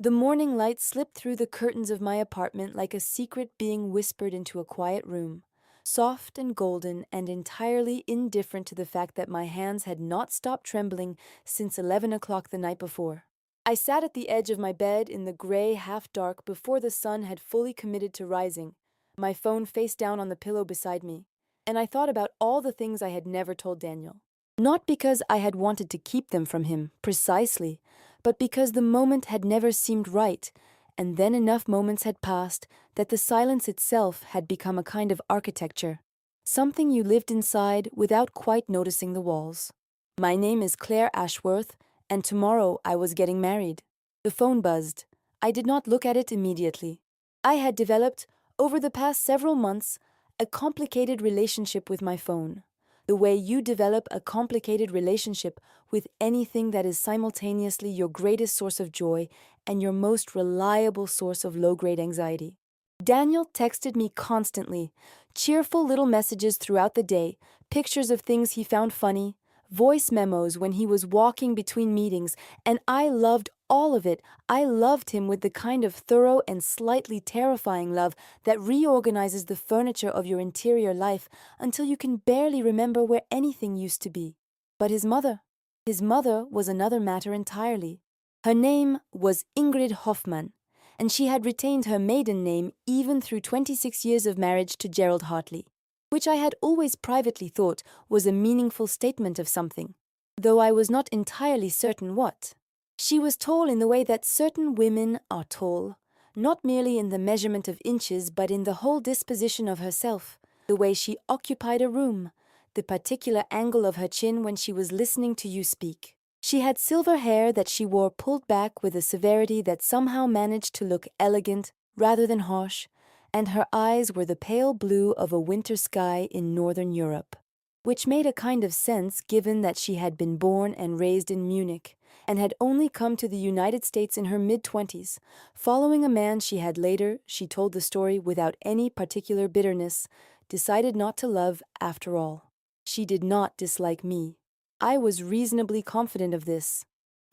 The morning light slipped through the curtains of my apartment like a secret being whispered into a quiet room, soft and golden and entirely indifferent to the fact that my hands had not stopped trembling since 11 o'clock the night before. I sat at the edge of my bed in the gray half-dark before the sun had fully committed to rising, my phone face down on the pillow beside me, and I thought about all the things I had never told Daniel. Not because I had wanted to keep them from him, precisely, but because the moment had never seemed right, and then enough moments had passed that the silence itself had become a kind of architecture, something you lived inside without quite noticing the walls. My name is Claire Ashworth, and tomorrow I was getting married. The phone buzzed. I did not look at it immediately. I had developed, over the past several months, a complicated relationship with my phone. The way you develop a complicated relationship with anything that is simultaneously your greatest source of joy and your most reliable source of low-grade anxiety. Daniel texted me constantly, cheerful little messages throughout the day, pictures of things he found funny, voice memos when he was walking between meetings, and I loved all of it. I loved him with the kind of thorough and slightly terrifying love that reorganizes the furniture of your interior life until you can barely remember where anything used to be. But his mother was another matter entirely. Her name was Ingrid Hoffmann, and she had retained her maiden name even through 26 years of marriage to Gerald Hartley, which I had always privately thought was a meaningful statement of something, though I was not entirely certain what. She was tall in the way that certain women are tall, not merely in the measurement of inches but in the whole disposition of herself, the way she occupied a room, the particular angle of her chin when she was listening to you speak. She had silver hair that she wore pulled back with a severity that somehow managed to look elegant rather than harsh, and her eyes were the pale blue of a winter sky in northern Europe, which made a kind of sense given that she had been born and raised in Munich, and had only come to the United States in her mid-20s, following a man she had later, she told the story without any particular bitterness, decided not to love after all. She did not dislike me. I was reasonably confident of this.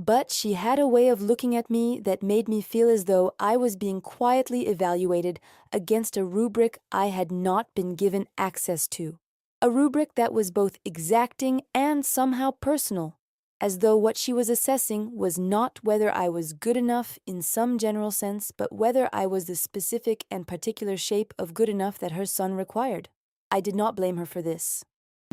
But she had a way of looking at me that made me feel as though I was being quietly evaluated against a rubric I had not been given access to. A rubric that was both exacting and somehow personal, as though what she was assessing was not whether I was good enough in some general sense, but whether I was the specific and particular shape of good enough that her son required. I did not blame her for this.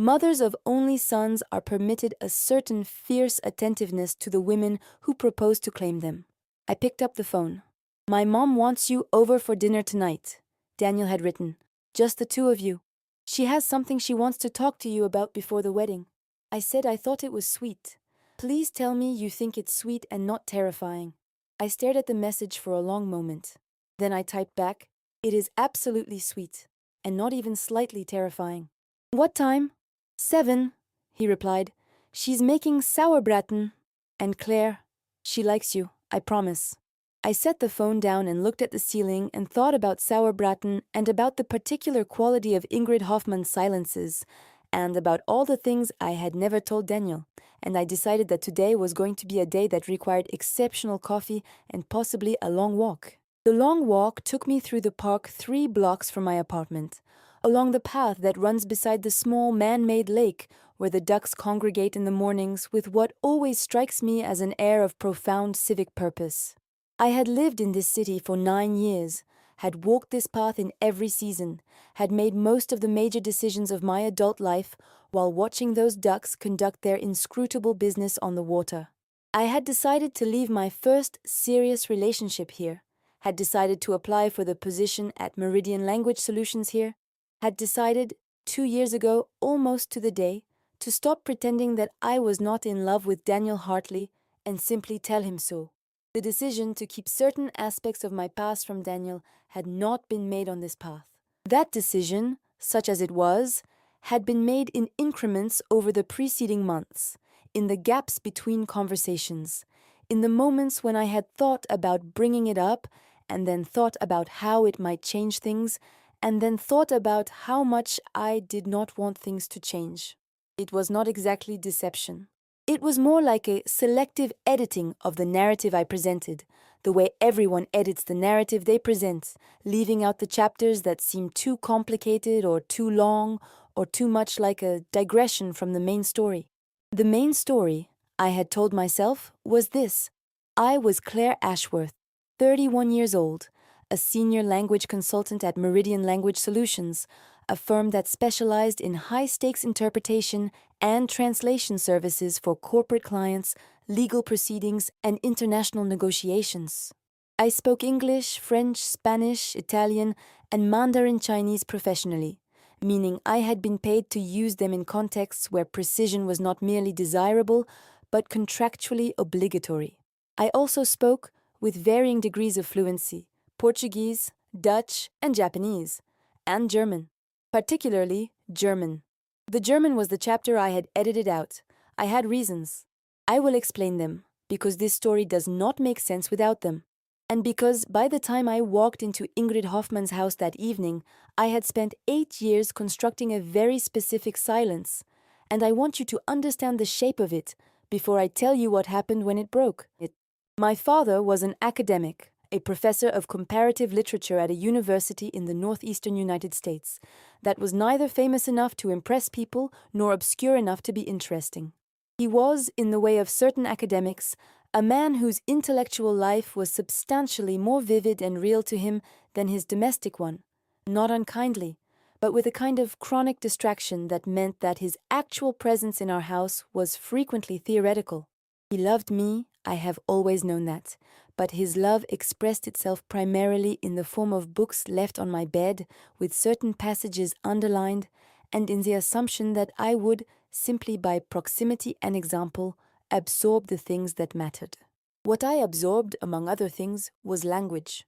Mothers of only sons are permitted a certain fierce attentiveness to the women who propose to claim them. I picked up the phone. "My mom wants you over for dinner tonight," Daniel had written. "Just the two of you. She has something she wants to talk to you about before the wedding." I said I thought it was sweet. "Please tell me you think it's sweet and not terrifying." I stared at the message for a long moment. Then I typed back, "It is absolutely sweet, and not even slightly terrifying." "What time?" "7," he replied. "She's making sauerbraten. And Claire, she likes you, I promise." I set the phone down and looked at the ceiling and thought about sauerbraten and about the particular quality of Ingrid Hoffmann's silences and about all the things I had never told Daniel, and I decided that today was going to be a day that required exceptional coffee and possibly a long walk. The long walk took me through the park 3 blocks from my apartment, along the path that runs beside the small man-made lake where the ducks congregate in the mornings with what always strikes me as an air of profound civic purpose. I had lived in this city for 9 years, had walked this path in every season, had made most of the major decisions of my adult life while watching those ducks conduct their inscrutable business on the water. I had decided to leave my first serious relationship here, had decided to apply for the position at Meridian Language Solutions here, had decided, 2 years ago, almost to the day, to stop pretending that I was not in love with Daniel Hartley and simply tell him so. The decision to keep certain aspects of my past from Daniel had not been made on this path. That decision, such as it was, had been made in increments over the preceding months, in the gaps between conversations, in the moments when I had thought about bringing it up and then thought about how it might change things, and then thought about how much I did not want things to change. It was not exactly deception. It was more like a selective editing of the narrative I presented, the way everyone edits the narrative they present, leaving out the chapters that seem too complicated or too long or too much like a digression from the main story. The main story, I had told myself, was this. I was Claire Ashworth, 31 years old, a senior language consultant at Meridian Language Solutions, a firm that specialized in high-stakes interpretation and translation services for corporate clients, legal proceedings, and international negotiations. I spoke English, French, Spanish, Italian, and Mandarin Chinese professionally, meaning I had been paid to use them in contexts where precision was not merely desirable, but contractually obligatory. I also spoke, with varying degrees of fluency, Portuguese, Dutch, and Japanese, and German. Particularly German. The German was the chapter I had edited out. I had reasons. I will explain them, because this story does not make sense without them. And because by the time I walked into Ingrid Hoffmann's house that evening, I had spent 8 years constructing a very specific silence, and I want you to understand the shape of it before I tell you what happened when it broke. My father was an academic, a professor of comparative literature at a university in the northeastern United States, that was neither famous enough to impress people nor obscure enough to be interesting. He was, in the way of certain academics, a man whose intellectual life was substantially more vivid and real to him than his domestic one, not unkindly, but with a kind of chronic distraction that meant that his actual presence in our house was frequently theoretical. He loved me, I have always known that, but his love expressed itself primarily in the form of books left on my bed with certain passages underlined, and in the assumption that I would, simply by proximity and example, absorb the things that mattered. What I absorbed, among other things, was language.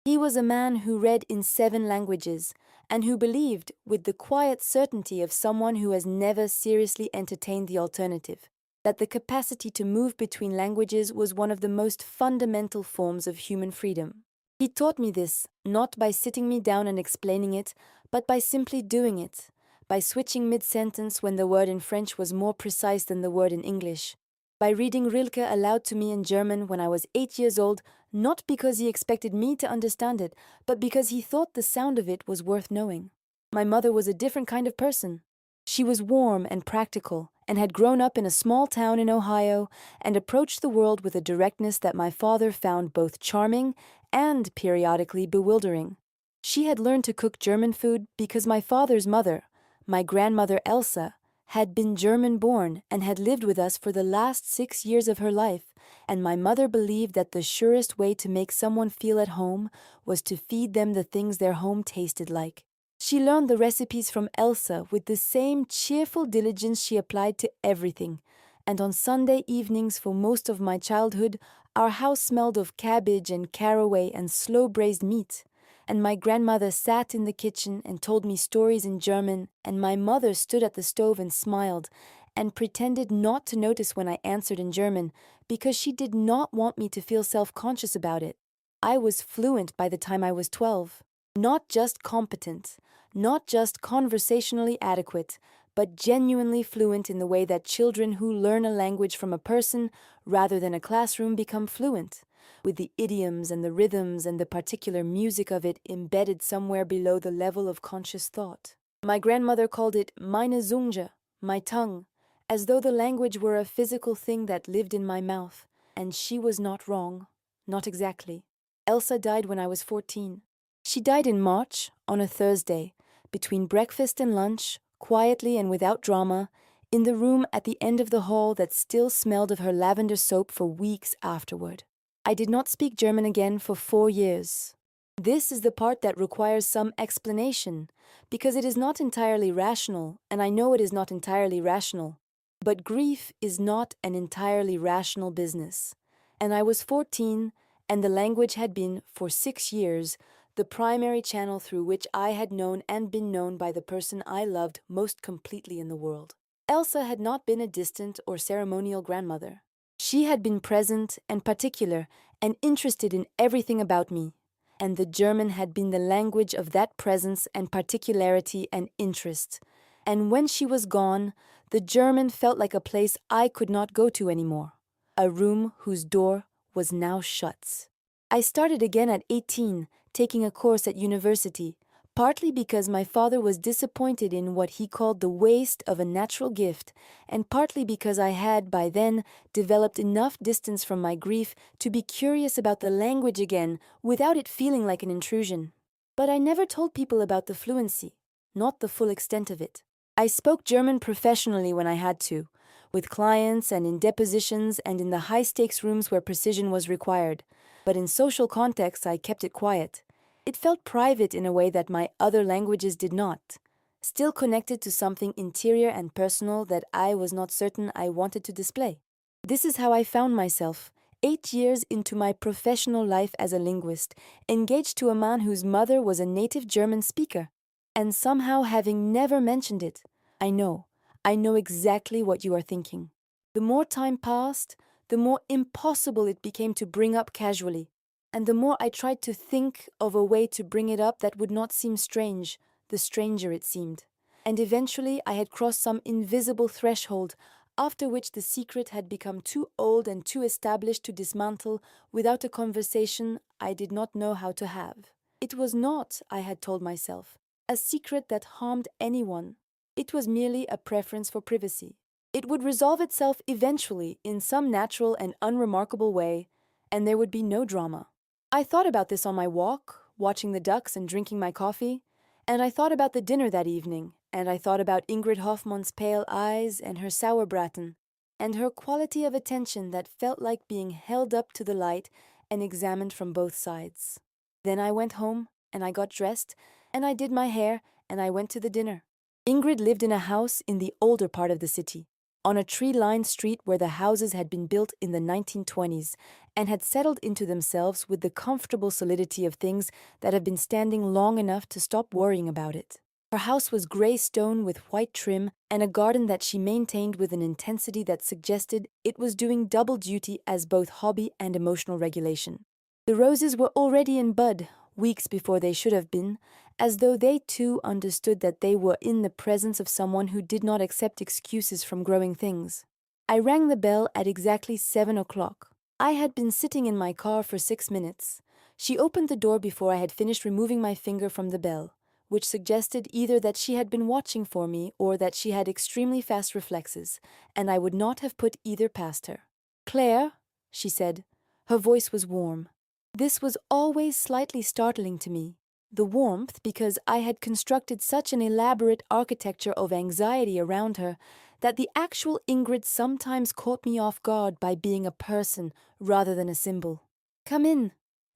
He was a man who read in 7 languages, and who believed, with the quiet certainty of someone who has never seriously entertained the alternative, that the capacity to move between languages was one of the most fundamental forms of human freedom. He taught me this, not by sitting me down and explaining it, but by simply doing it, by switching mid-sentence when the word in French was more precise than the word in English, by reading Rilke aloud to me in German when I was 8 years old, not because he expected me to understand it, but because he thought the sound of it was worth knowing. My mother was a different kind of person. She was warm and practical, and had grown up in a small town in Ohio, and approached the world with a directness that my father found both charming and periodically bewildering. She had learned to cook German food because my father's mother, my grandmother Elsa, had been German-born and had lived with us for the last 6 years of her life, and my mother believed that the surest way to make someone feel at home was to feed them the things their home tasted like. She learned the recipes from Elsa with the same cheerful diligence she applied to everything, and on Sunday evenings for most of my childhood, our house smelled of cabbage and caraway and slow-braised meat, and my grandmother sat in the kitchen and told me stories in German, and my mother stood at the stove and smiled, and pretended not to notice when I answered in German, because she did not want me to feel self-conscious about it. I was fluent by the time I was 12. Not just competent, not just conversationally adequate, but genuinely fluent in the way that children who learn a language from a person rather than a classroom become fluent, with the idioms and the rhythms and the particular music of it embedded somewhere below the level of conscious thought. My grandmother called it meine Zunge, my tongue, as though the language were a physical thing that lived in my mouth, and she was not wrong, not exactly. Elsa died when I was 14. She died in March, on a Thursday, between breakfast and lunch, quietly and without drama, in the room at the end of the hall that still smelled of her lavender soap for weeks afterward. I did not speak German again for 4 years. This is the part that requires some explanation, because it is not entirely rational, and I know it is not entirely rational. But grief is not an entirely rational business, and I was 14, and the language had been, for 6 years, the primary channel through which I had known and been known by the person I loved most completely in the world. Elsa had not been a distant or ceremonial grandmother. She had been present and particular and interested in everything about me, and the German had been the language of that presence and particularity and interest. And when she was gone, the German felt like a place I could not go to anymore, a room whose door was now shut. I started again at 18, taking a course at university, partly because my father was disappointed in what he called the waste of a natural gift, and partly because I had, by then, developed enough distance from my grief to be curious about the language again without it feeling like an intrusion. But I never told people about the fluency, not the full extent of it. I spoke German professionally when I had to, with clients and in depositions and in the high-stakes rooms where precision was required. But in social contexts I kept it quiet. It felt private in a way that my other languages did not, still connected to something interior and personal that I was not certain I wanted to display. This is how I found myself, 8 years into my professional life as a linguist, engaged to a man whose mother was a native German speaker, and somehow having never mentioned it. I know exactly what you are thinking. The more time passed, the more impossible it became to bring up casually, and the more I tried to think of a way to bring it up that would not seem strange, the stranger it seemed. And eventually I had crossed some invisible threshold, after which the secret had become too old and too established to dismantle without a conversation I did not know how to have. It was not, I had told myself, a secret that harmed anyone. It was merely a preference for privacy. It would resolve itself eventually in some natural and unremarkable way, and there would be no drama. I thought about this on my walk, watching the ducks and drinking my coffee, and I thought about the dinner that evening, and I thought about Ingrid Hoffmann's pale eyes and her sauerbraten, and her quality of attention that felt like being held up to the light and examined from both sides. Then I went home, and I got dressed, and I did my hair, and I went to the dinner. Ingrid lived in a house in the older part of the city, on a tree-lined street where the houses had been built in the 1920s and had settled into themselves with the comfortable solidity of things that have been standing long enough to stop worrying about it. Her house was grey stone with white trim and a garden that she maintained with an intensity that suggested it was doing double duty as both hobby and emotional regulation. The roses were already in bud, weeks before they should have been, as though they too understood that they were in the presence of someone who did not accept excuses from growing things. I rang the bell at exactly 7 o'clock. I had been sitting in my car for 6 minutes. She opened the door before I had finished removing my finger from the bell, which suggested either that she had been watching for me or that she had extremely fast reflexes, and I would not have put either past her. "Claire," she said. Her voice was warm. This was always slightly startling to me. The warmth because I had constructed such an elaborate architecture of anxiety around her that the actual Ingrid sometimes caught me off guard by being a person rather than a symbol. "Come in.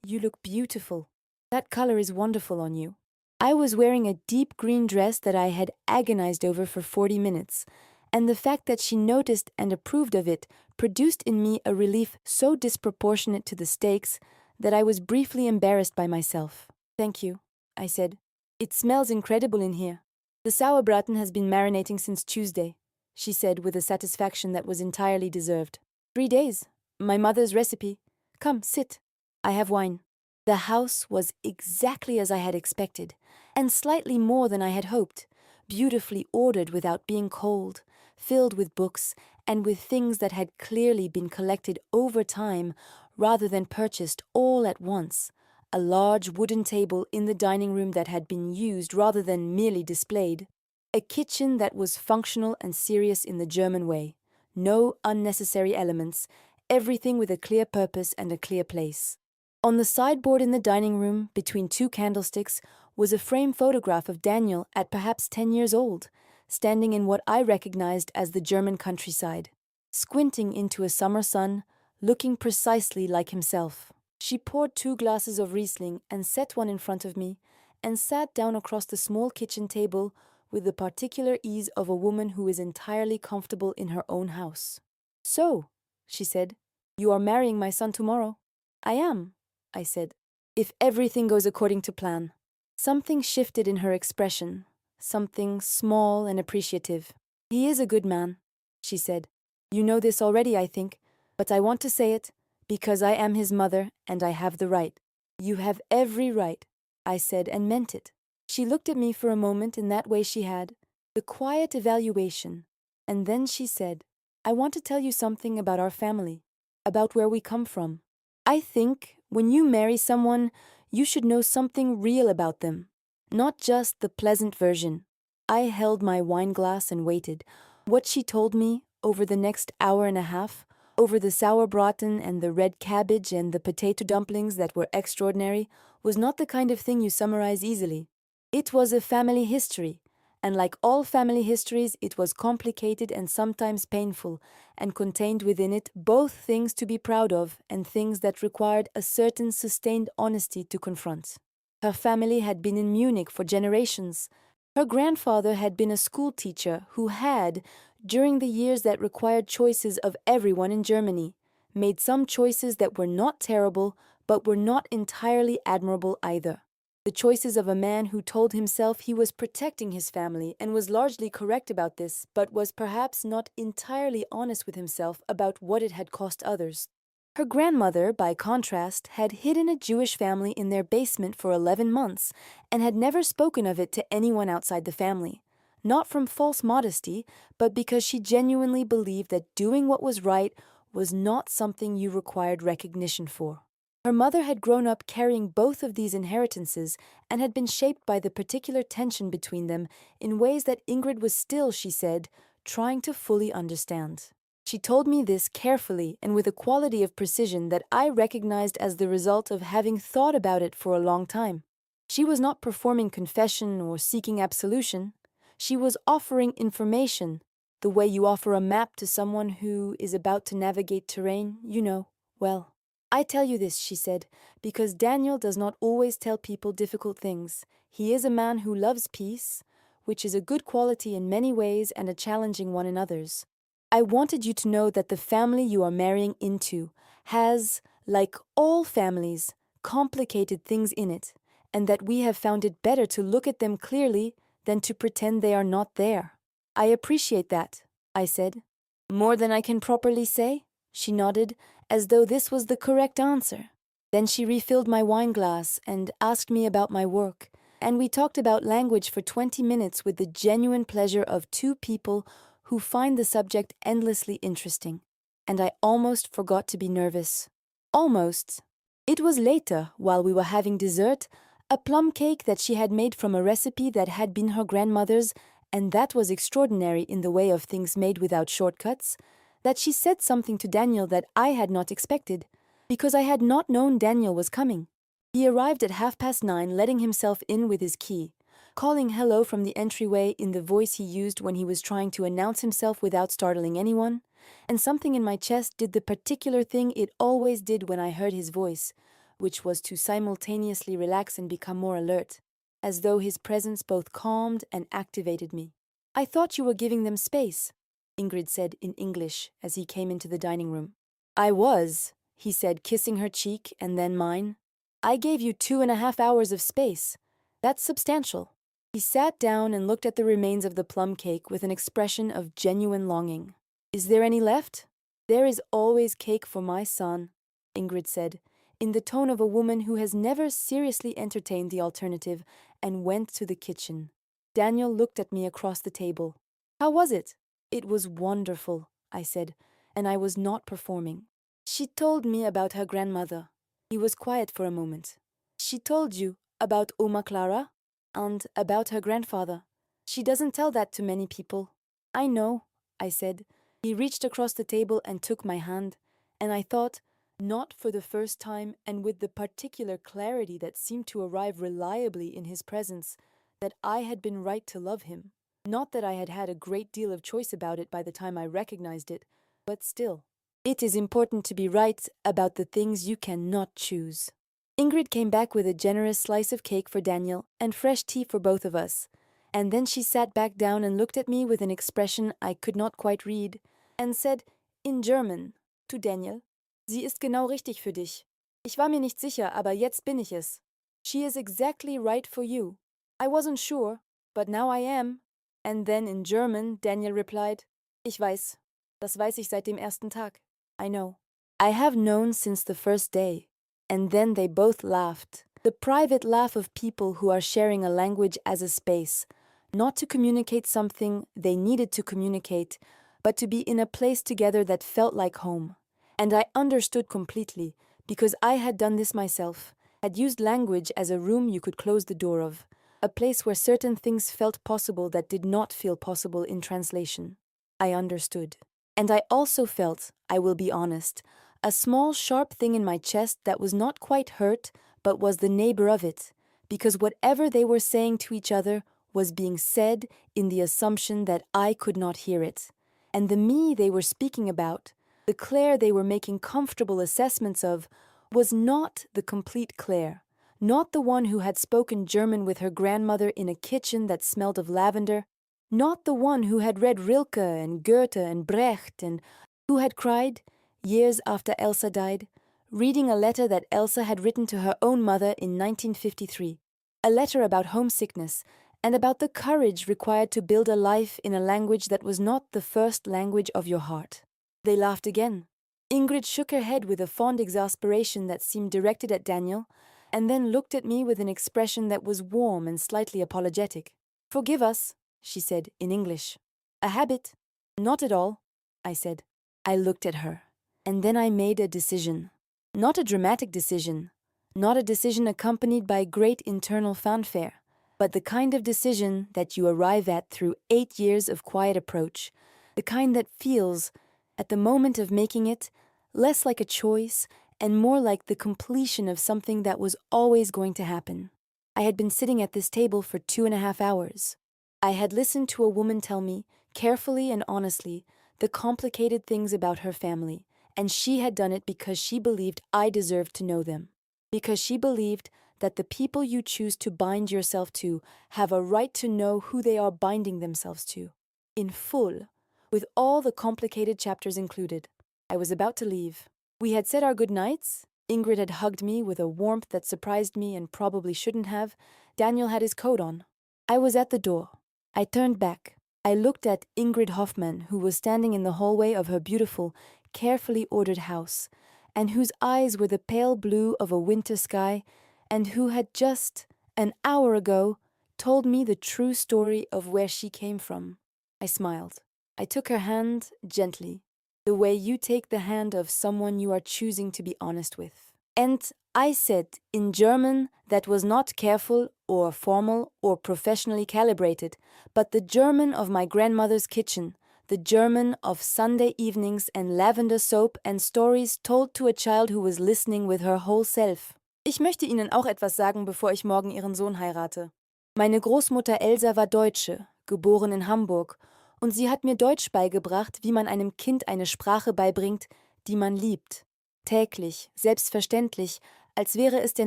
You look beautiful. That color is wonderful on you." I was wearing a deep green dress that I had agonized over for 40 minutes, and the fact that she noticed and approved of it produced in me a relief so disproportionate to the stakes that I was briefly embarrassed by myself. "Thank you," I said. "It smells incredible in here." "The sauerbraten has been marinating since Tuesday," she said with a satisfaction that was entirely deserved. "3 days. My mother's recipe. Come, sit. I have wine." The house was exactly as I had expected, and slightly more than I had hoped, beautifully ordered without being cold, filled with books, and with things that had clearly been collected over time rather than purchased all at once. A large wooden table in the dining room that had been used rather than merely displayed. A kitchen that was functional and serious in the German way. No unnecessary elements, everything with a clear purpose and a clear place. On the sideboard in the dining room, between 2 candlesticks, was a framed photograph of Daniel at perhaps 10 years old, standing in what I recognized as the German countryside, squinting into a summer sun, looking precisely like himself. She poured 2 glasses of Riesling and set one in front of me, and sat down across the small kitchen table with the particular ease of a woman who is entirely comfortable in her own house. "So," she said, "you are marrying my son tomorrow." "I am," I said, "if everything goes according to plan." Something shifted in her expression, something small and appreciative. "He is a good man," she said. "You know this already, I think, but I want to say it, because I am his mother and I have the right." "You have every right," I said, and meant it. She looked at me for a moment in that way she had, the quiet evaluation, and then she said, "I want to tell you something about our family, about where we come from. I think When you marry someone, you should know something real about them, not just the pleasant version. I held my wine glass and waited. What she told me, over the next hour and a half, over the sauerbraten and the red cabbage and the potato dumplings that were extraordinary, was not the kind of thing you summarize easily. It was a family history, and like all family histories, it was complicated and sometimes painful, and contained within it both things to be proud of and things that required a certain sustained honesty to confront. Her family had been in Munich for generations. Her grandfather had been a school teacher who had, during the years that required choices of everyone in Germany, made some choices that were not terrible, but were not entirely admirable either. The choices of a man who told himself he was protecting his family and was largely correct about this, but was perhaps not entirely honest with himself about what it had cost others. Her grandmother, by contrast, had hidden a Jewish family in their basement for 11 months and had never spoken of it to anyone outside the family. Not from false modesty, but because she genuinely believed that doing what was right was not something you required recognition for. Her mother had grown up carrying both of these inheritances and had been shaped by the particular tension between them in ways that Ingrid was still, she said, trying to fully understand. She told me this carefully and with a quality of precision that I recognized as the result of having thought about it for a long time. She was not performing confession or seeking absolution. She was offering information, the way you offer a map to someone who is about to navigate terrain, you know, well. I tell you this, she said, because Daniel does not always tell people difficult things. He is a man who loves peace, which is a good quality in many ways and a challenging one in others. I wanted you to know that the family you are marrying into has, like all families, complicated things in it, and that we have found it better to look at them clearly than to pretend they are not there. I appreciate that, I said. More than I can properly say? She nodded, as though this was the correct answer. Then she refilled my wine glass and asked me about my work, and we talked about language for 20 minutes with the genuine pleasure of two people who find the subject endlessly interesting. And I almost forgot to be nervous. Almost. It was later, while we were having dessert, a plum cake that she had made from a recipe that had been her grandmother's, and that was extraordinary in the way of things made without shortcuts, that she said something to Daniel that I had not expected, because I had not known Daniel was coming. He arrived at 9:30, letting himself in with his key, calling hello from the entryway in the voice he used when he was trying to announce himself without startling anyone, and something in my chest did the particular thing it always did when I heard his voice, which was to simultaneously relax and become more alert, as though his presence both calmed and activated me. I thought you were giving them space, Ingrid said in English as he came into the dining room. I was, he said, kissing her cheek and then mine. I gave you 2.5 hours of space. That's substantial. He sat down and looked at the remains of the plum cake with an expression of genuine longing. Is there any left? There is always cake for my son, Ingrid said, in the tone of a woman who has never seriously entertained the alternative, and went to the kitchen. Daniel looked at me across the table. How was it? It was wonderful, I said, and I was not performing. She told me about her grandmother. He was quiet for a moment. She told you about Oma Clara? And about her grandfather. She doesn't tell that to many people. I know, I said. He reached across the table and took my hand, and I thought, not for the first time and with the particular clarity that seemed to arrive reliably in his presence, that I had been right to love him. Not that I had had a great deal of choice about it by the time I recognized it, but still. It is important to be right about the things you cannot choose. Ingrid came back with a generous slice of cake for Daniel and fresh tea for both of us, and then she sat back down and looked at me with an expression I could not quite read, and said, in German, to Daniel, Sie ist genau richtig für dich. Ich war mir nicht sicher, aber jetzt bin ich es. She is exactly right for you. I wasn't sure, but now I am. And then in German, Daniel replied, Ich weiß. Das weiß ich seit dem ersten Tag. I know. I have known since the first day. And then they both laughed. The private laugh of people who are sharing a language as a space, not to communicate something they needed to communicate, but to be in a place together that felt like home. And I understood completely, because I had done this myself, had used language as a room you could close the door of, a place where certain things felt possible that did not feel possible in translation. I understood. And I also felt, I will be honest, a small sharp thing in my chest that was not quite hurt, but was the neighbor of it, because whatever they were saying to each other was being said in the assumption that I could not hear it. And the me they were speaking about, the Claire they were making comfortable assessments of, was not the complete Claire, not the one who had spoken German with her grandmother in a kitchen that smelled of lavender, not the one who had read Rilke and Goethe and Brecht and who had cried, years after Elsa died, reading a letter that Elsa had written to her own mother in 1953, a letter about homesickness and about the courage required to build a life in a language that was not the first language of your heart. They laughed again. Ingrid shook her head with a fond exasperation that seemed directed at Daniel, and then looked at me with an expression that was warm and slightly apologetic. "Forgive us," she said in English. "A habit." "Not at all," I said. I looked at her, and then I made a decision. Not a dramatic decision, not a decision accompanied by great internal fanfare, but the kind of decision that you arrive at through 8 years of quiet approach, the kind that feels, at the moment of making it, less like a choice and more like the completion of something that was always going to happen. I had been sitting at this table for 2.5 hours. I had listened to a woman tell me, carefully and honestly, the complicated things about her family, and she had done it because she believed I deserved to know them, because she believed that the people you choose to bind yourself to have a right to know who they are binding themselves to, in full, with all the complicated chapters included. I was about to leave. We had said our good nights. Ingrid had hugged me with a warmth that surprised me and probably shouldn't have. Daniel had his coat on. I was at the door. I turned back. I looked at Ingrid Hoffmann, who was standing in the hallway of her beautiful, carefully ordered house, and whose eyes were the pale blue of a winter sky, and who had just, an hour ago, told me the true story of where she came from. I smiled. I took her hand gently, the way you take the hand of someone you are choosing to be honest with. And I said, in German that was not careful or formal or professionally calibrated, but the German of my grandmother's kitchen, the German of Sunday evenings and lavender soap and stories told to a child who was listening with her whole self. Ich möchte Ihnen auch etwas sagen, bevor ich morgen Ihren Sohn heirate. Meine Großmutter Elsa war Deutsche, geboren in Hamburg, und sie hat mir Deutsch beigebracht, wie man einem Kind eine Sprache beibringt, die man liebt. Täglich, selbstverständlich, als wäre es der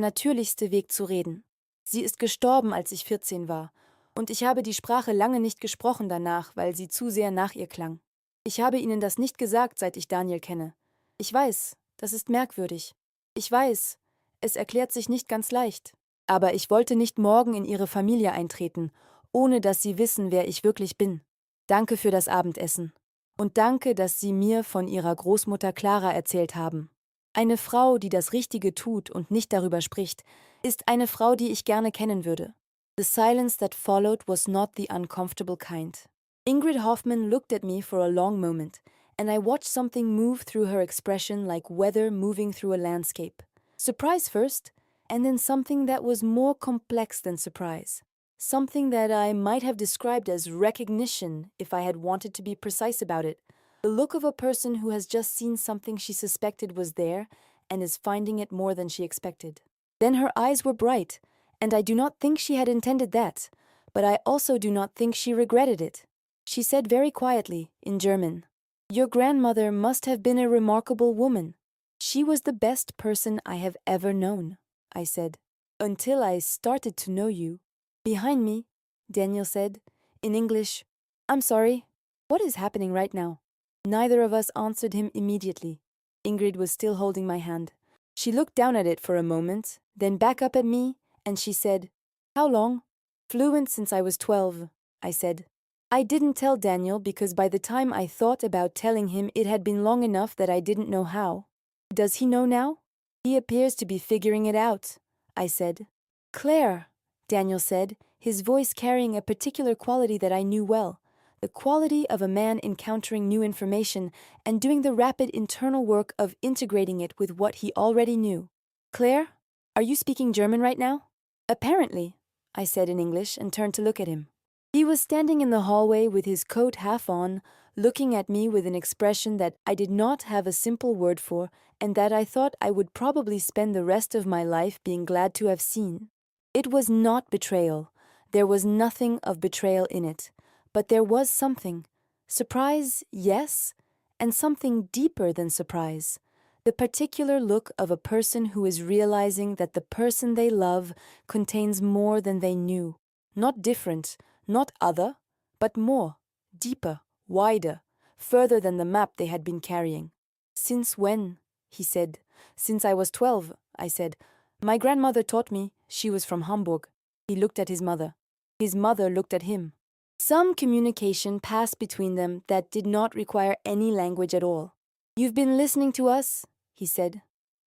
natürlichste Weg zu reden. Sie ist gestorben, als ich 14 war, und ich habe die Sprache lange nicht gesprochen danach, weil sie zu sehr nach ihr klang. Ich habe Ihnen das nicht gesagt, seit ich Daniel kenne. Ich weiß, das ist merkwürdig. Ich weiß, es erklärt sich nicht ganz leicht. Aber ich wollte nicht morgen in Ihre Familie eintreten, ohne dass Sie wissen, wer ich wirklich bin. Danke für das Abendessen. Und danke, dass Sie mir von Ihrer Großmutter Clara erzählt haben. Eine Frau, die das Richtige tut und nicht darüber spricht, ist eine Frau, die ich gerne kennen würde. The silence that followed was not the uncomfortable kind. Ingrid Hoffmann looked at me for a long moment, and I watched something move through her expression like weather moving through a landscape. Surprise first, and then something that was more complex than surprise. Something that I might have described as recognition if I had wanted to be precise about it. The look of a person who has just seen something she suspected was there and is finding it more than she expected. Then her eyes were bright, and I do not think she had intended that, but I also do not think she regretted it. She said very quietly, in German, "Your grandmother must have been a remarkable woman." "She was the best person I have ever known," I said, "until I started to know you." Behind me, Daniel said, in English, "I'm sorry, what is happening right now?" Neither of us answered him immediately. Ingrid was still holding my hand. She looked down at it for a moment, then back up at me, and she said, "How long?" "Fluent since I was 12, I said. I didn't tell Daniel because by the time I thought about telling him it had been long enough that I didn't know how. Does he know now? He appears to be figuring it out, I said. "Claire," Daniel said, his voice carrying a particular quality that I knew well, the quality of a man encountering new information and doing the rapid internal work of integrating it with what he already knew. Claire, are you speaking German right now? Apparently, I said in English and turned to look at him. He was standing in the hallway with his coat half on, looking at me with an expression that I did not have a simple word for and that I thought I would probably spend the rest of my life being glad to have seen. It was not betrayal. There was nothing of betrayal in it, but there was something. Surprise, yes, and something deeper than surprise. The particular look of a person who is realizing that the person they love contains more than they knew. Not different, not other, but more, deeper, wider, further than the map they had been carrying. Since when? He said. Since I was 12, I said. My grandmother taught me. She was from Hamburg. He looked at his mother. His mother looked at him. Some communication passed between them that did not require any language at all. You've been listening to us, he said.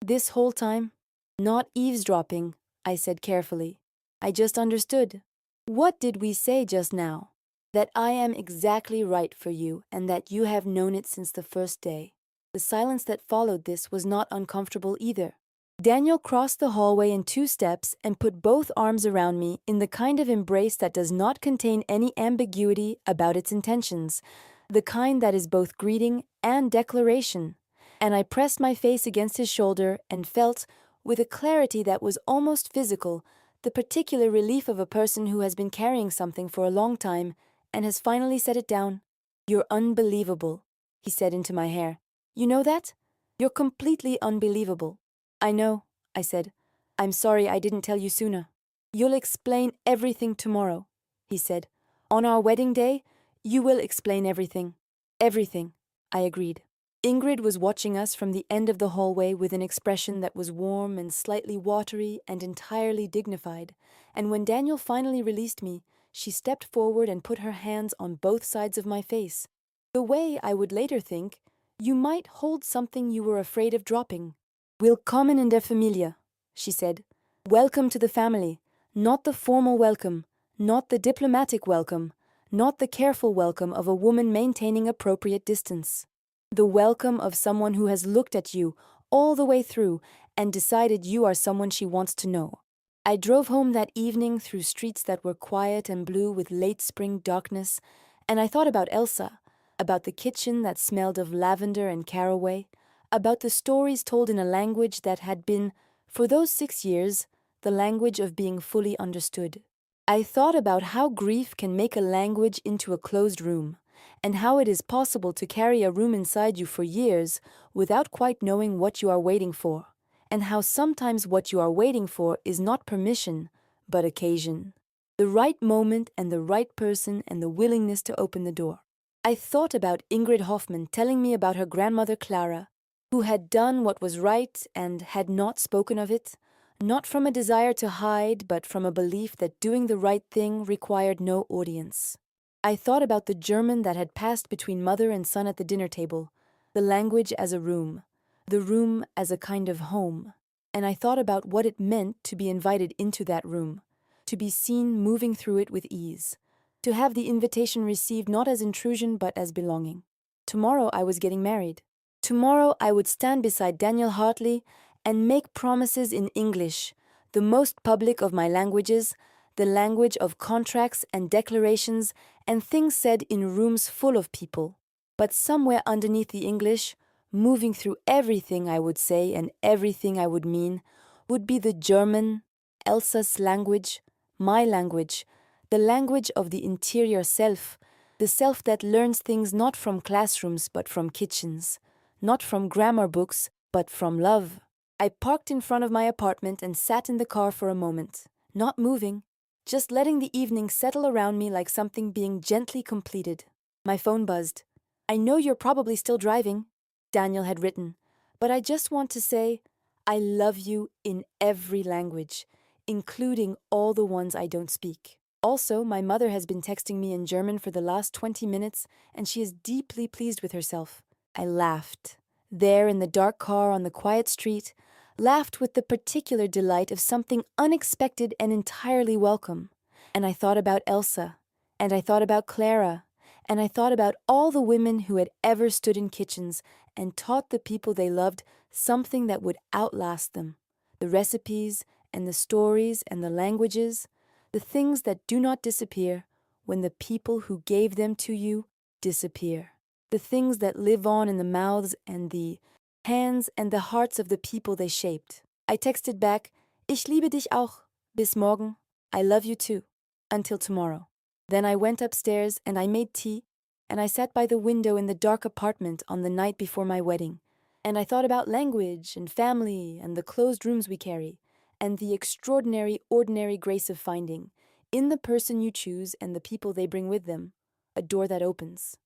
This whole time? Not eavesdropping, I said carefully. I just understood. What did we say just now? That I am exactly right for you and that you have known it since the first day. The silence that followed this was not uncomfortable either. Daniel crossed the hallway in 2 steps and put both arms around me in the kind of embrace that does not contain any ambiguity about its intentions, the kind that is both greeting and declaration. And I pressed my face against his shoulder and felt, with a clarity that was almost physical, the particular relief of a person who has been carrying something for a long time and has finally set it down. You're unbelievable, he said into my hair. You know that? You're completely unbelievable. I know, I said. I'm sorry I didn't tell you sooner. You'll explain everything tomorrow, he said. On our wedding day, you will explain everything. Everything, I agreed. Ingrid was watching us from the end of the hallway with an expression that was warm and slightly watery and entirely dignified, and when Daniel finally released me, she stepped forward and put her hands on both sides of my face. The way, I would later think, you might hold something you were afraid of dropping. Willkommen in der Familie, she said. Welcome to the family, not the formal welcome, not the diplomatic welcome, not the careful welcome of a woman maintaining appropriate distance. The welcome of someone who has looked at you all the way through and decided you are someone she wants to know. I drove home that evening through streets that were quiet and blue with late spring darkness, and I thought about Elsa, about the kitchen that smelled of lavender and caraway, about the stories told in a language that had been, for those 6 years, the language of being fully understood. I thought about how grief can make a language into a closed room, and how it is possible to carry a room inside you for years without quite knowing what you are waiting for, and how sometimes what you are waiting for is not permission, but occasion. The right moment and the right person and the willingness to open the door. I thought about Ingrid Hoffmann telling me about her grandmother Clara, who had done what was right and had not spoken of it, not from a desire to hide, but from a belief that doing the right thing required no audience. I thought about the German that had passed between mother and son at the dinner table, the language as a room, the room as a kind of home, and I thought about what it meant to be invited into that room, to be seen moving through it with ease, to have the invitation received not as intrusion but as belonging. Tomorrow I was getting married. Tomorrow I would stand beside Daniel Hartley and make promises in English, the most public of my languages, the language of contracts and declarations and things said in rooms full of people. But somewhere underneath the English, moving through everything I would say and everything I would mean, would be the German, Elsa's language, my language, the language of the interior self, the self that learns things not from classrooms but from kitchens, not from grammar books but from love. I parked in front of my apartment and sat in the car for a moment, not moving, just letting the evening settle around me like something being gently completed. My phone buzzed. I know you're probably still driving, Daniel had written, but I just want to say, I love you in every language, including all the ones I don't speak. Also, my mother has been texting me in German for the last 20 minutes, and she is deeply pleased with herself. I laughed. There in the dark car on the quiet street, laughed with the particular delight of something unexpected and entirely welcome. And I thought about Elsa, and I thought about Clara, And I thought about all the women who had ever stood in kitchens and taught the people they loved something that would outlast them. The recipes and the stories and the languages, the things that do not disappear when the people who gave them to you disappear. The things that live on in the mouths and the hands and the hearts of the people they shaped. I texted back, Ich liebe dich auch. Bis morgen. I love you too. Until tomorrow. Then I went upstairs and I made tea, and I sat by the window in the dark apartment on the night before my wedding, and I thought about language and family and the closed rooms we carry, and the extraordinary, ordinary grace of finding, in the person you choose and the people they bring with them, a door that opens.